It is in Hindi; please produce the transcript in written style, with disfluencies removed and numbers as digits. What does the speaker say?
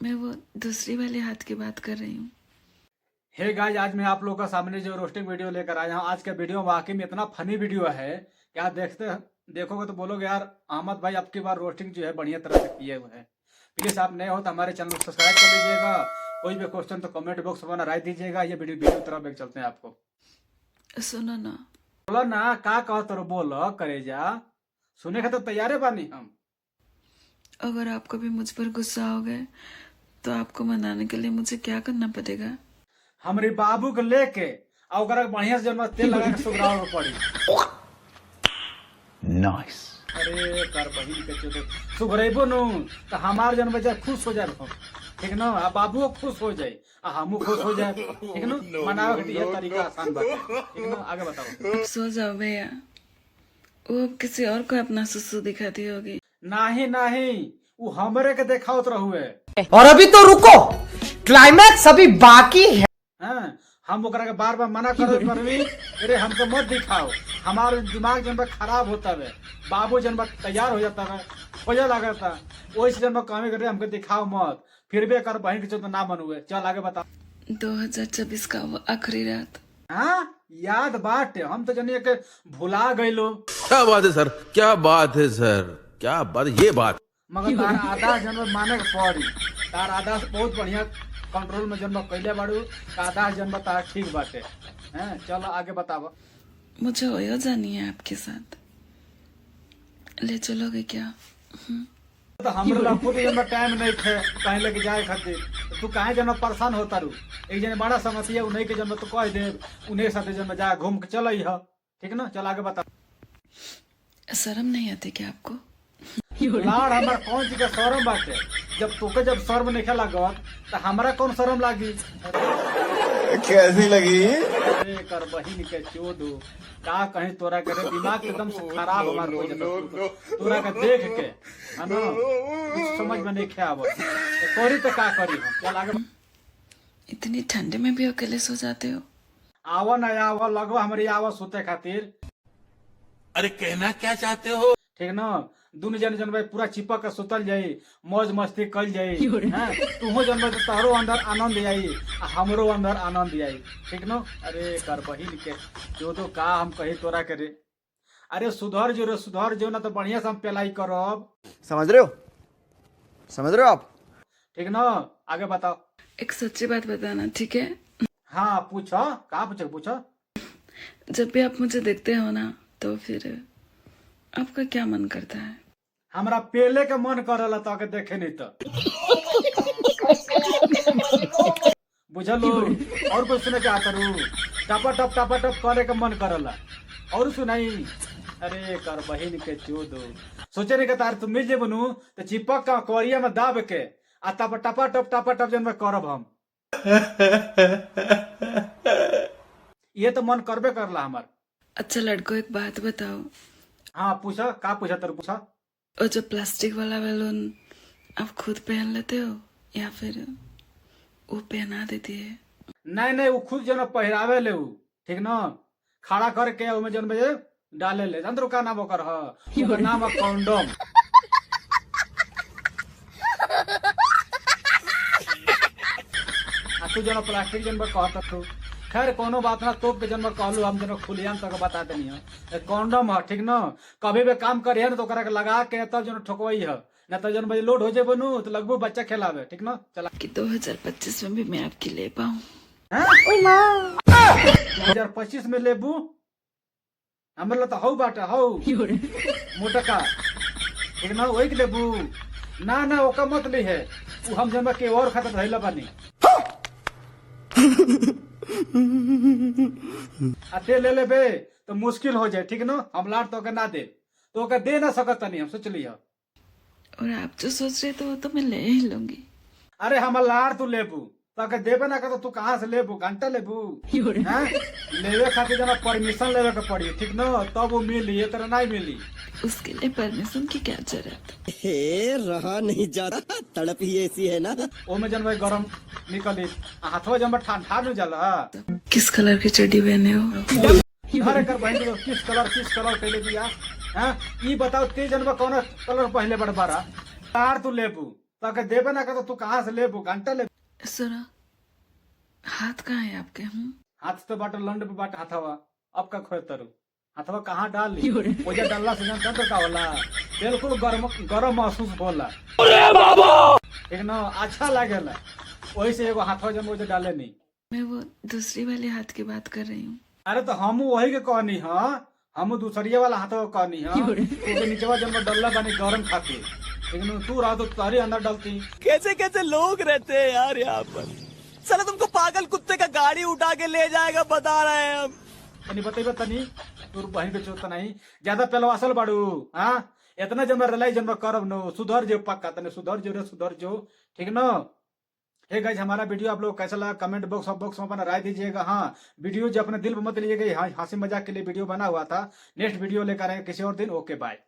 मैं वो दूसरी वाले हाथ की बात कर रही हूँ। हे गाइस, आज मैं आप लोगों का सामने जो रोस्टिंग वीडियो लेकर आया हूँ। आज का वीडियो वाकई में इतना फनी वीडियो है कि आप देखोगे तो बोलोगे यार अहमद भाई आपकी बार रोस्टिंग जो है बढ़िया तरह से किए हुए हैं। प्लीज आप नए हो तो हमारे चैनल को सब्सक्राइब कर लीजिएगा। कोई भी क्वेश्चन तो कमेंट बॉक्स में राय दीजिएगा। ये वीडियो तरफ लेकर चलते हैं आपको। सुनो ना, बोलो ना, का कहो तो बोलो करे जा, सुने का तो तैयार बानी हम। अगर आप कभी मुझ पर गुस्सा हो गए तो आपको मनाने के लिए मुझे क्या करना पड़ेगा? हमारे बाबू को लेके और बढ़िया से जन्म तेल लगा के सुगराव पड़ी। नाइस। अरे कर बहिन के चोदे सुगरेबो नु तो हमार जन बच्चा खुश हो जाए, ठीक ना। आ बाबू खुश हो जाए, हमू खुश हो जाए, ठीक ना। मनावे के ये तरीका आसान बात है, ठीक ना। आगे बताओ। अब सो जाओ भैया, वो अब किसी और को अपना सुसु दिखाती होगी। नहीं नहीं, वो हमरे के देखावत रहुए। और अभी तो रुको, क्लाइमैक्स अभी बाकी है। हाँ, हम ओकरा के बार बार मना कर परवी, अरे हमको मत दिखाओ, हमारे दिमाग जन खराब होता है। बाबू जन तैयार हो जाता है, खोजा लगता है, वही जन कमी कर हमको दिखाओ मत, फिर भी कर बहन के चलते ना बनूए। चल आगे बता। 2024 का वो आखिरी रात। हाँ याद बात, हम तो जनिए के भुला गए लो। क्या बात है सर, क्या बात है सर, क्या बात, ये बात। मगर तार आधा जन्म माने के पड़ी, तार आधा से बहुत बढ़िया कंट्रोल में जन्म कैले बाड़ू, आधा जन्म तार ठीक बाटे हैं। चलो आगे बताओ। मुझे ओयो जानी है आपके साथ, ले चलोगे क्या? तो हमरे ला खुद जन्म टाइम नहीं थे कहीं लेके जाए खातिर, तो तू काहे जन्म परेशान होता रू। एक जने बड़ा समस्या उन्हीं के जन्म तो कह दे, उन्हीं साथे जन्म जा घूम के चल ह, ठीक ना। चल आगे बता। शर्म नहीं आती क्या आपको? लाड़ हमार कौन चीज का शर्म बाटे, जब तोके जब शर्म नहीं लागत तो हमारा कौन शर्म लागी। कैसी लगी? अरे कर बहिन के चोदू, का कहीं तोरा करे दिमाग एकदम से खराब हमार हो जाता। तोरा के देख के है ना कुछ समझ में नहीं आवत, करी तो का करी हम। चल आगे। इतनी ठंडे में भी अकेले सो जाते हो? आवा ना आवा लगवा हमारी आवा सोते खातिर। अरे कहना क्या चाहते हो? ठीक ना, दुनु जन भाई पूरा चिपक के सुतल जाई, मौज मस्ती कल जाई, तुहो जन भाई तोहरो अंदर आनंद आई, हमरो अंदर आनंद आई, ठीक ना। अरे कर बहिन के जो तो का हम कही तोरा करे, अरे सुधर जो रे सुधर जो ना तो बढ़िया से हम पेलाई करब। समझ रहे हो आप? ठीक ना। आगे बताओ। एक सच्ची बात बताना, ठीक है? हाँ पूछो, का पूछो। जब भी आप मुझे देखते हो ना तो फिर आपका क्या मन करता है? हमरा पेले के मन करला तो के देखे नहीं तो बुझलो। और कुछ सुने के आता रू, टपा टप करे के मन करला और सुनाई। अरे कर बहिन के चोदो, सोचे नहीं के तार तुम मिल जे बनू तो चिपक का कोरिया में दाब के आ टपा टप जन में करब हम। ये तो मन करबे करला हमार। अच्छा लड़को, एक बात बताओ। हाँ पूछा, का पूछा तेरे पूछा। और जो प्लास्टिक वाला बैलून आप खुद पहन लेते हो या फिर वो पहना देती है? नहीं वो खुद जन पहरावे ले उ, ठीक ना। खड़ा करके उमे जन बजे डाले ले, जान तो का नाम ओकर ह, ओकर नाम है कंडोम। आ तू जन प्लास्टिक जन कहता तू, खैर कोनो बात ना, तोप के जन्म कहलू हम जन खुलियाम तक बता देनी है। कंडोम है, ठीक ना। कभी भी काम करिए ना तो ओकरा के लगा के तब जन ठोकवई है, ना तो जन बजे लोड हो जाए बनू तो लगभग बच्चा खिलावे, ठीक ना। चला कि 2025 में भी मैं आपकी ले पाऊँ? 2025 में लेबू हमारे तो हौ बाटा हौ मोटका, ठीक ना। वही के लेबू ना ओका मत ली है, वो हम जन के और खातिर रहला बानी। अते ले लेबे तो मुश्किल हो जाए, ठीक ना। हम लाट तो ना दे तो दे ना सकत नहीं, हम सोच लिया। और आप जो सोच रहे तो वो तो मैं ले ही लूंगी। अरे हम लाट तू लेबू तो देबे ना कर तो तू कहाँ से लेबू, घंटा लेबू। लेवे खातिर जना परमिशन लेवे के पड़ी, ठीक ना, तब वो मिली, ये तरह नहीं मिली। उसके लिए परमिशन की क्या जरूरत? रहा नहीं जाता, तड़प ही ऐसी है ना। ओमे जन भाई गरम निकली, हाथवा जन ठंडा न जाला। किस कलर की चड्डी पहने हो? अरे कर बहन तो किस कलर पहले दिया। हाँ ई बताओ ते जन कौन कलर पहले बड़ बारा। तार तू लेबू ताकि देवे ना कर तो तू कहाँ से ले घंटा ले। सुनो, हाथ कहाँ है आपके? हाथ तो बाटे लंड पे बाटे हाथवा, अब का खोए तरु हाथवा कहाँ डाल ली? ओजा डालला से जानता तो का होला, बिल्कुल गरम गरम महसूस होला। ठीक ना, अच्छा लागेला। वही से एगो हाथवा जब ओजा डाले नहीं। मैं वो दूसरी वाले हाथ की बात कर रही हूँ। अरे तो हम वही के कहनी हाँ, हम दूसरिया वाला हाथवा कहनी हाँ। तो नीचवा जब डल्ला बनी गरम खाती, लेकिन तू रहा तो तारी अंदर डालती। कैसे कैसे लोग रहते हैं यार यहाँ पर। साला तुमको पागल कुत्ते का गाड़ी उठा के ले जाएगा बता रहे हैं हम। तनी बताइबा तनी, तोर बहन के चोत नहीं ज्यादा पेलवासल बाड़ू हाँ। इतना जब रलाई जब करब नो, सुधर जो पक्का, तने सुधर जो रे, सुधर जो। ठीक ना। हे गाइस, हमारा वीडियो आप लोग कैसा लगा कमेंट बॉक्स में अपना राय दीजिएगा। हाँ, वीडियो जो अपने दिल में मत लीजिएगा, हंसी मजाक के लिए वीडियो बना हुआ था। नेक्स्ट वीडियो लेकर आए किसी और दिन। Okay bye.